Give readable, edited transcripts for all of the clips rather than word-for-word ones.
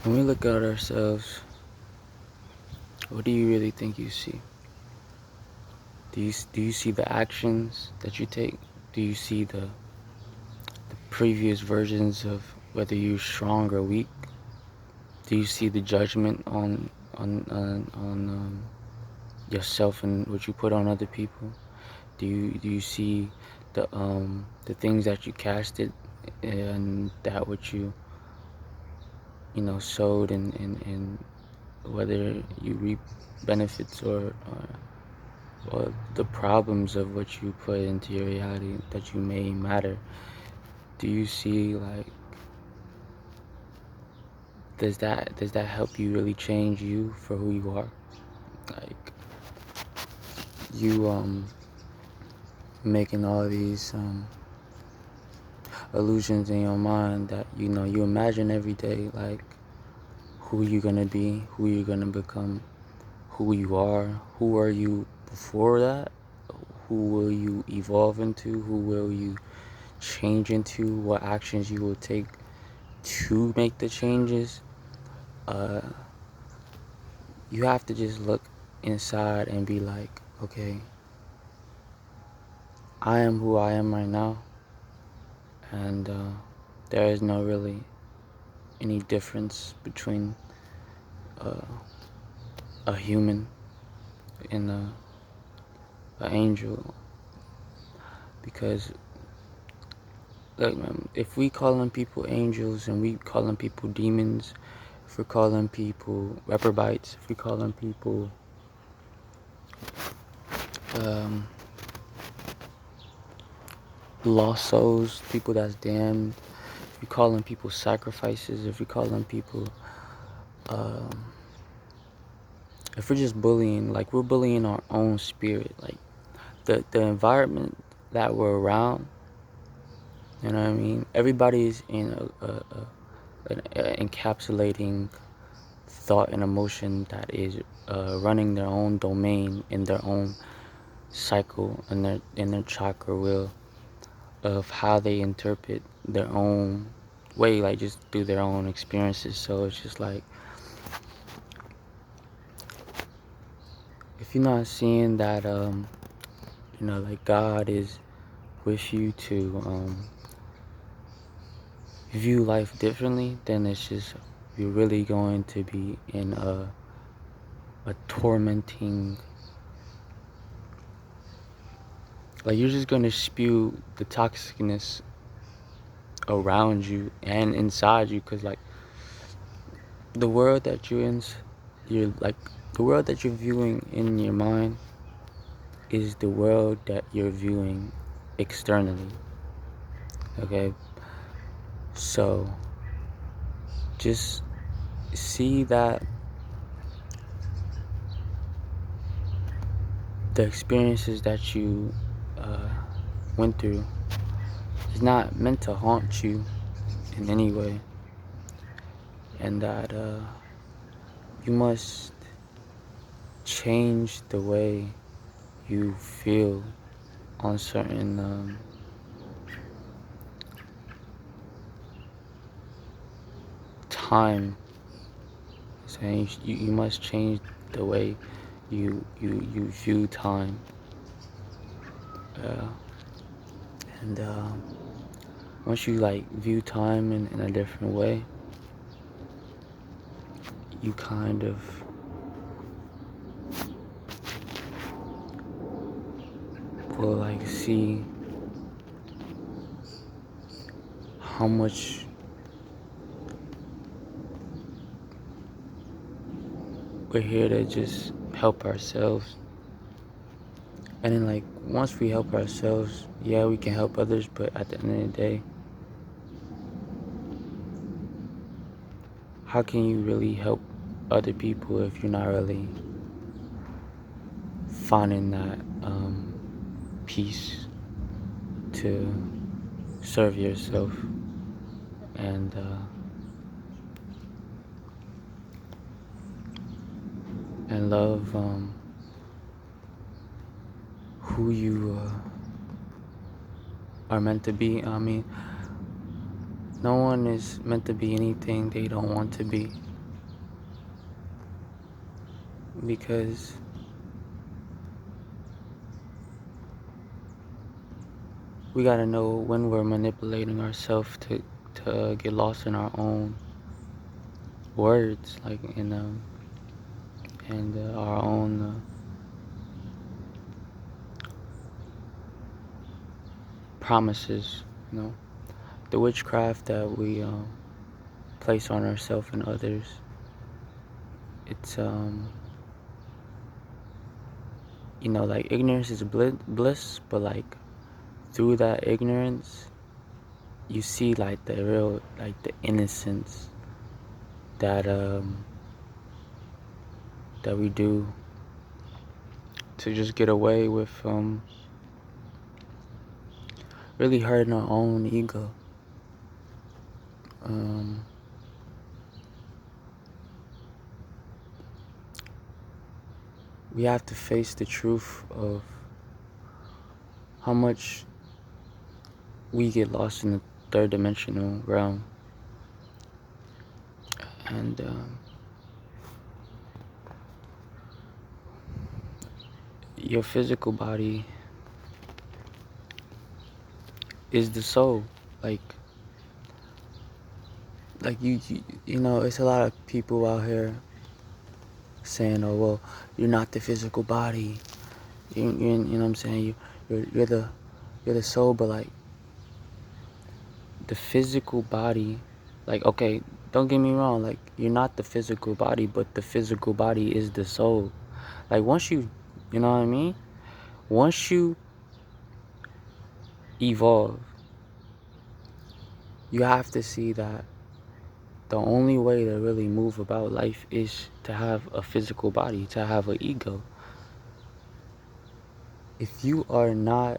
When we look at ourselves, what do you really think you see? Do you see the actions that you take? Do you see the previous versions of whether you're strong or weak? Do you see the judgment on yourself and what you put on other people? Do you see the things that you casted and that what you sowed and whether you reap benefits or the problems of what you put into your reality that you may matter? Do you see, like, does that help you really change you for who you are? Like, you making all these illusions in your mind that you imagine every day, like who you're gonna be, who you're gonna become, who you are, who are you before that, who will you evolve into, who will you change into, what actions you will take to make the changes. uh you have to just look inside and be like, okay, I am who I am right now, and there is no really any difference between uh, a human and a angel, because, like, man, if we calling people angels and we calling people demons, if we're calling people reprobates, if we calling people um, lost souls, people that's damned, if we calling people sacrifices, if we calling people um, if we're just bullying, like, we're bullying our own spirit, like the environment that we're around. You know what I mean? Everybody's in an encapsulating thought and emotion that is running their own domain in their own cycle and in their chakra wheel of how they interpret their own way, like just through their own experiences. So it's just like, if you're not seeing that like God is with you to view life differently, then it's just, you're really going to be in a tormenting, like, you're just going to spew the toxicness around you and inside you, because, like, the world that you're like, the world that you're viewing in your mind is the world that you're viewing externally. Okay, so just see that the experiences that you uh, went through is not meant to haunt you in any way, and that you must change the way you feel on certain time. Saying you must change the way you view time, uh, and once you, like, view time in a different way, you kind of will, like, see how much we're here to just help ourselves. And then, like, once we help ourselves, yeah, we can help others, but at the end of the day, how can you really help other people if you're not really finding that peace to serve yourself and love who you are meant to be? I mean, no one is meant to be anything they don't want to be. because we gotta know when we're manipulating ourselves to get lost in our own words, like in and our own promises. You know, the witchcraft that we place on ourselves and others. It's you know, like ignorance is bliss, but like through that ignorance, you see like the real, like the innocence that that we do to just get away with really hurting our own ego. We have to face the truth of how much we get lost in the third dimensional realm. And your physical body is the soul. Like you know, it's a lot of people out here saying, "Oh well, you're not the physical body. You know what I'm saying? You're the soul." But like the physical body, like okay, don't get me wrong. Like you're not the physical body, but the physical body is the soul. Like once you know what I mean? Once you evolve, you have to see that the only way to really move about life is to have a physical body, to have an ego. If you are not,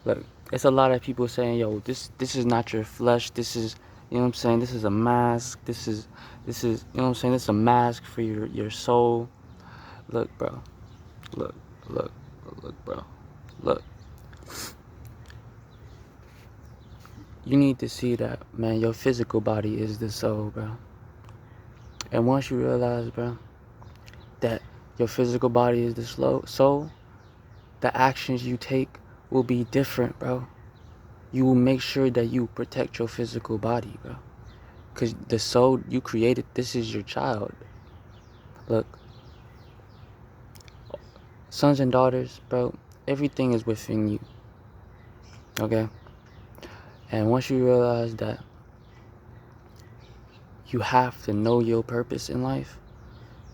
look, it's a lot of people saying, yo, this is not your flesh, this is, you know what I'm saying, this is a mask, this is, you know what I'm saying, this is a mask for your soul. Look, bro, look, look, look, bro, look. You need to see that, man, your physical body is the soul, bro. And once you realize, bro, that your physical body is the soul, the actions you take will be different, bro. You will make sure that you protect your physical body, bro. Because the soul you created, this is your child. Look, sons and daughters, bro, everything is within you. Okay? And once you realize that you have to know your purpose in life,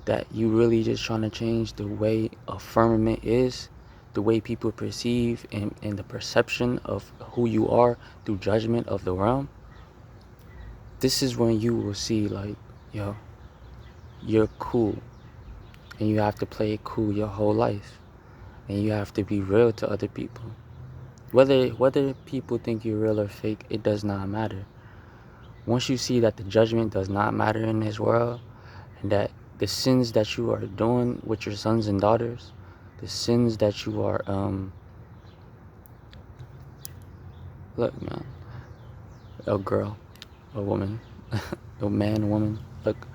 that you really just trying to change the way a firmament is, the way people perceive and the perception of who you are through judgment of the realm, this is when you will see like, yo, you're cool. And you have to play it cool your whole life. And you have to be real to other people. Whether people think you're real or fake, it does not matter. Once you see that the judgment does not matter in this world, and that the sins that you are doing with your sons and daughters, the sins that you are, look, man, a girl, a woman, a man, a woman, look,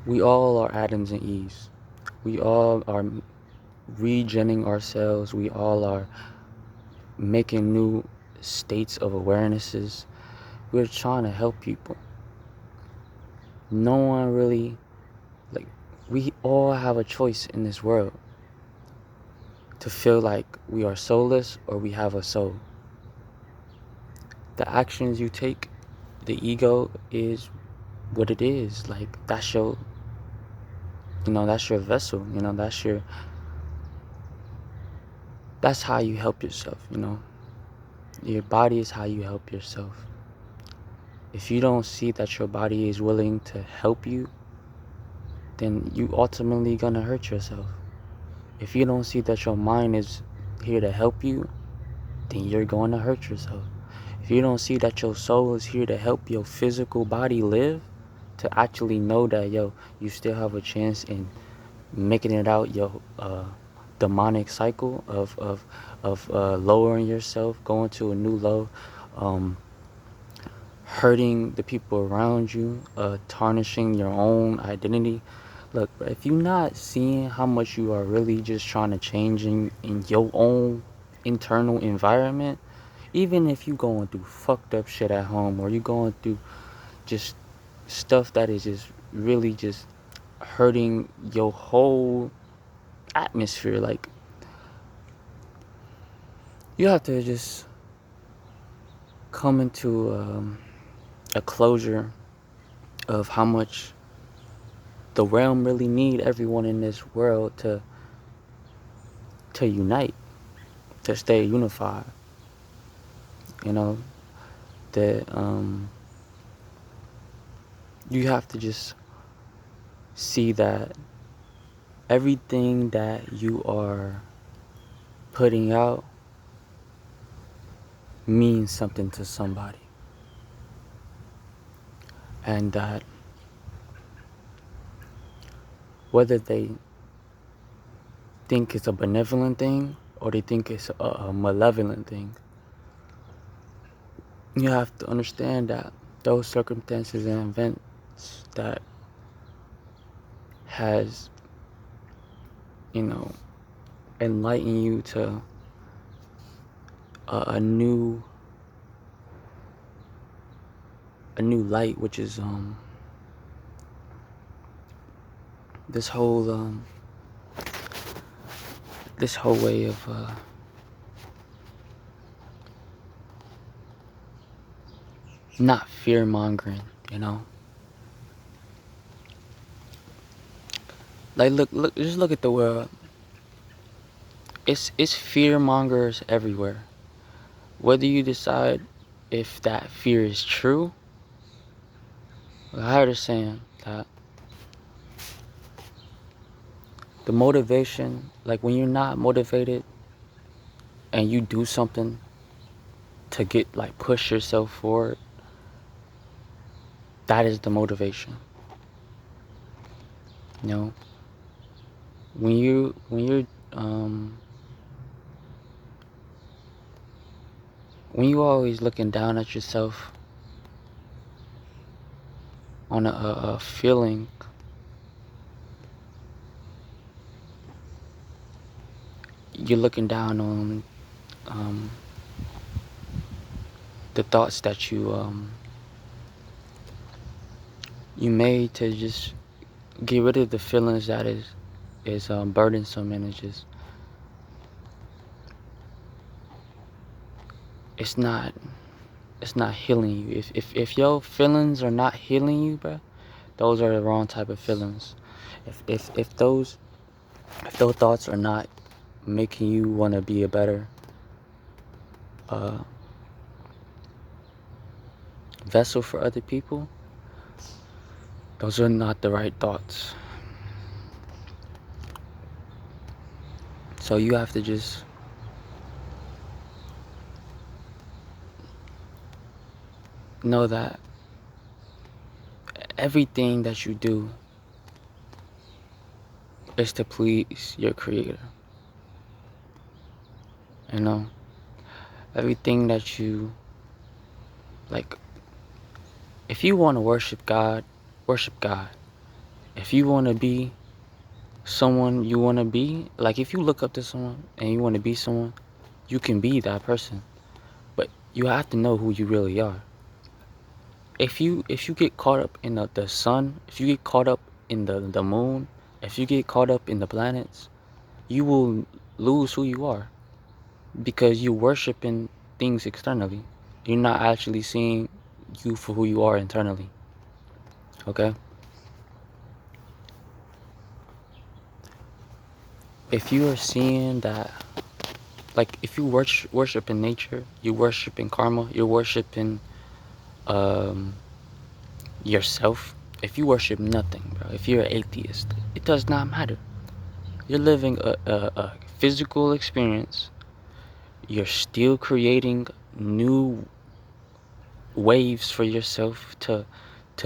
we all are Adams and Eves. We all are regening ourselves. We all are making new states of awarenesses. We're trying to help people. No one really, like, we all have a choice in this world to feel like we are soulless or we have a soul. The actions you take, the ego is what it is. Like, that's your, you know, that's your vessel, you know, that's how you help yourself, you know. Your body is how you help yourself. If you don't see that your body is willing to help you, then you ultimately gonna hurt yourself. If you don't see that your mind is here to help you, then you're going to hurt yourself. If you don't see that your soul is here to help your physical body live, to actually know that, yo, you still have a chance in making it out your demonic cycle of lowering yourself, going to a new low, hurting the people around you, tarnishing your own identity. Look, bro, if you're not seeing how much you are really just trying to change in your own internal environment, even if you going through fucked up shit at home, or you going through just stuff that is just really just hurting your whole atmosphere, like, you have to just come into a closure of how much the realm really need everyone in this world to unite, to stay unified. You know, that you have to just see that everything that you are putting out means something to somebody, and that whether they think it's a benevolent thing or they think it's a malevolent thing, you have to understand that those circumstances and events that has, you know, enlightened you to a new light, which is this whole way of not fear mongering, you know. Like, look, just look at the world. It's fear mongers everywhere. Whether you decide if that fear is true, I heard a saying that the motivation, like when you're not motivated and you do something to get, like, push yourself forward, that is the motivation. You know, when you're when you always looking down at yourself on a feeling, you're looking down on the thoughts that you made to just get rid of the feelings that is burdensome, and it's not healing you. If your feelings are not healing you, bro, those are the wrong type of feelings. If those thoughts are not making you want to be a better vessel for other people, those are not the right thoughts. So you have to just know that everything that you do is to please your creator. You know, everything that you, like, if you want to worship God, worship God. If you want to be someone you want to be, like, if you look up to someone and you want to be someone, you can be that person. But you have to know who you really are. If you get caught up in the sun, if you get caught up in the moon, if you get caught up in the planets, you will lose who you are, because you're worshiping things externally. You're not actually seeing you for who you are internally. Okay? If you are seeing that, like, if you worship in nature, you worship in karma, you're worshiping yourself. If you worship nothing, bro, if you're an atheist, it does not matter. You're living a physical experience. You're still creating new waves for yourself to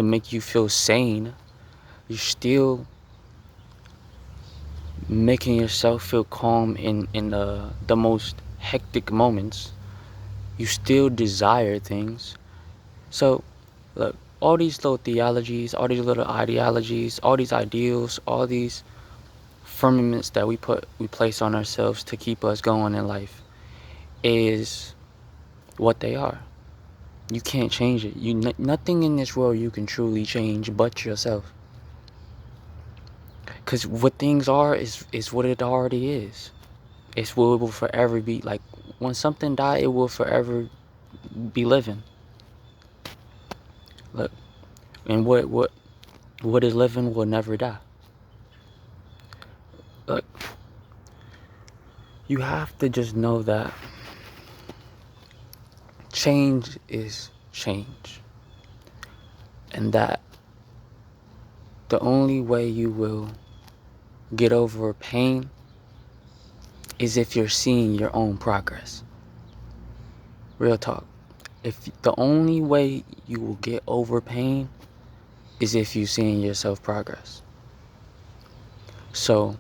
make you feel sane. You're still making yourself feel calm in the most hectic moments. You still desire things. So, look, all these little theologies, all these little ideologies, all these ideals, all these firmaments that we place on ourselves to keep us going in life is what they are. You can't change it. Nothing in this world you can truly change but yourself. Because what things are is what it already is. It's what it will forever be. Like, when something dies, it will forever be living. Look, and what is living will never die. Look, you have to just know that change is change. And that the only way you will get over pain is if you're seeing your own progress. Real talk. If the only way you will get over pain is if you're seeing yourself progress. So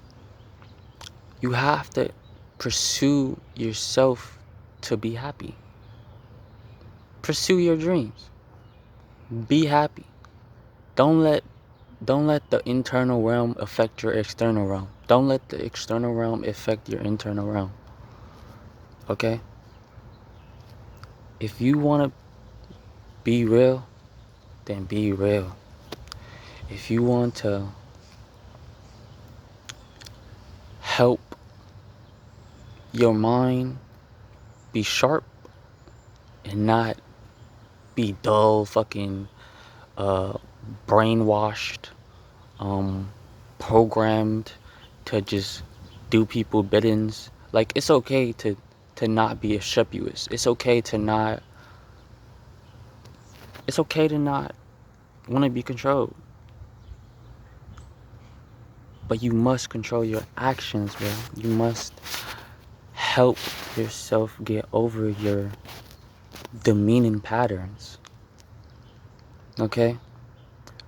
you have to pursue yourself to be happy. Pursue your dreams. Be happy. Don't let the internal realm affect your external realm. Don't let the external realm affect your internal realm. Okay? If you want to be real, then be real. If you want to help your mind be sharp and not be dull, fucking brainwashed, programmed to just do people biddings. Like, it's okay to not be obstreperous. It's okay to not want to be controlled. But you must control your actions, bro. You must help yourself get over your demeaning patterns. Okay?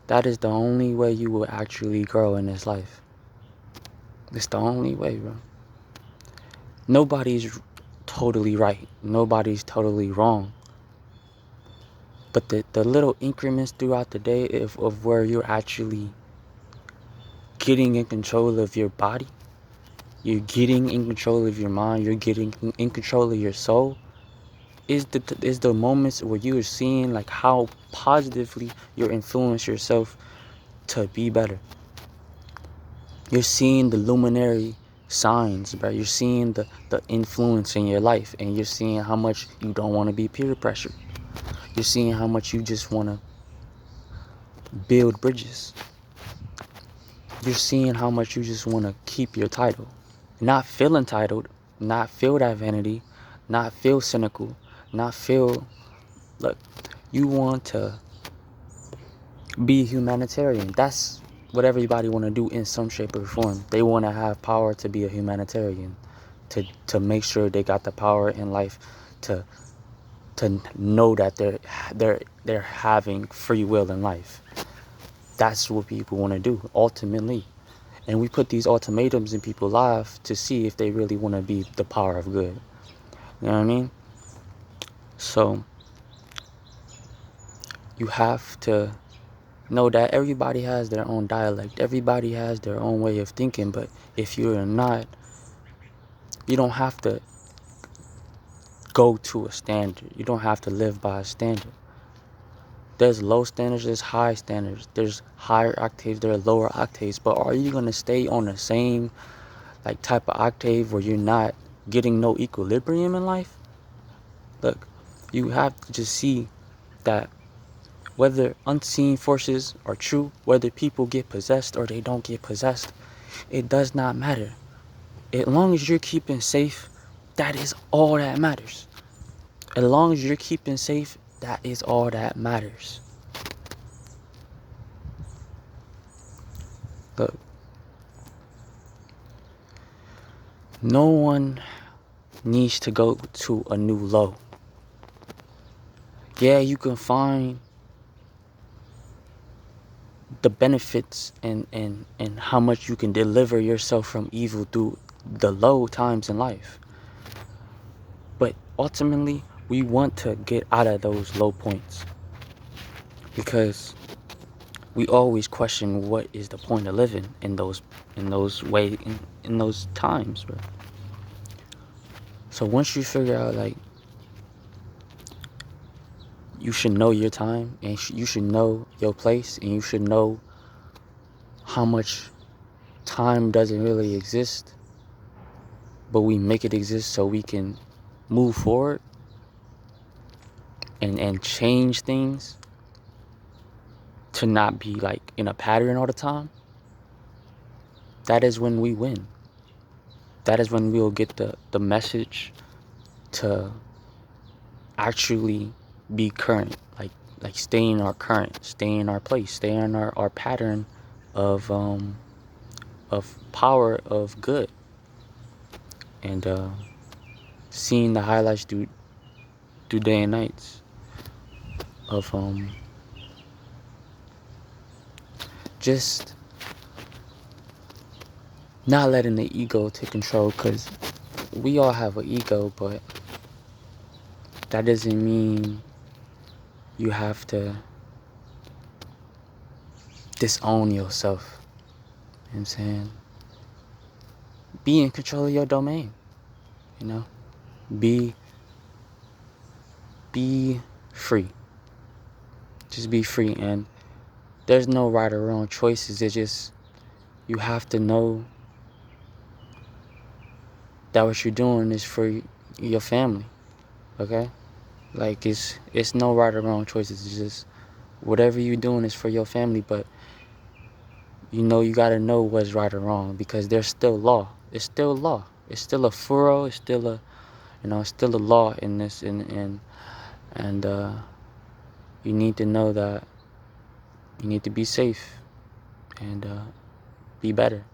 That is the only way you will actually grow in this life. It's the only way, bro. Nobody's totally right. Nobody's totally wrong. But the little increments throughout the day of where you're actually getting in control of your body, you're getting in control of your mind, you're getting in control of your soul, is the moments where you are seeing like how positively you influence yourself to be better. You're seeing the luminary signs, bro. You're seeing the influence in your life, and you're seeing how much you don't want to be peer pressured. You're seeing how much you just want to build bridges. You're seeing how much you just want to keep your title. Not feel entitled, not feel that vanity, not feel cynical, not feel... Look, you want to be humanitarian. That's what everybody want to do in some shape or form. They want to have power to be a humanitarian, to make sure they got the power in life to know that they're having free will in life. That's what people want to do ultimately. And we put these ultimatums in people's lives to see if they really want to be the power of good. You know what I mean? So you have to know that everybody has their own dialect. Everybody has their own way of thinking. But if you're not, you don't have to go to a standard. You don't have to live by a standard. There's low standards, there's high standards. There's higher octaves, there are lower octaves. But are you going to stay on the same like type of octave where you're not getting no equilibrium in life? Look, you have to just see that whether unseen forces are true, whether people get possessed or they don't get possessed, it does not matter. As long as you're keeping safe, that is all that matters. As long as you're keeping safe, that is all that matters. Look, no one needs to go to a new low. Yeah, you can find the benefits and how much you can deliver yourself from evil through the low times in life. But ultimately, we want to get out of those low points. because we always question what is the point of living in those in those times, bro. So once you figure out, like, you should know your time, and you should know your place, and you should know how much time doesn't really exist, but we make it exist so we can move forward and change things to not be like in a pattern all the time. That is when we win. That is when we'll get the message to actually be current, like stay in our current, stay in our place, stay in our pattern of power, of good, and seeing the highlights through day and nights of just not letting the ego take control, because we all have an ego, but that doesn't mean you have to disown yourself. You know what I'm saying? Be in control of your domain, you know? Be free. Just be free, and there's no right or wrong choices. It's just, you have to know that what you're doing is for your family, okay? Like, it's no right or wrong choices. It's just whatever you're doing is for your family, but you gotta know what's right or wrong, because there's still law. It's still law. It's still a furrow. It's still a, it's still a law in this, and you need to know that you need to be safe and be better.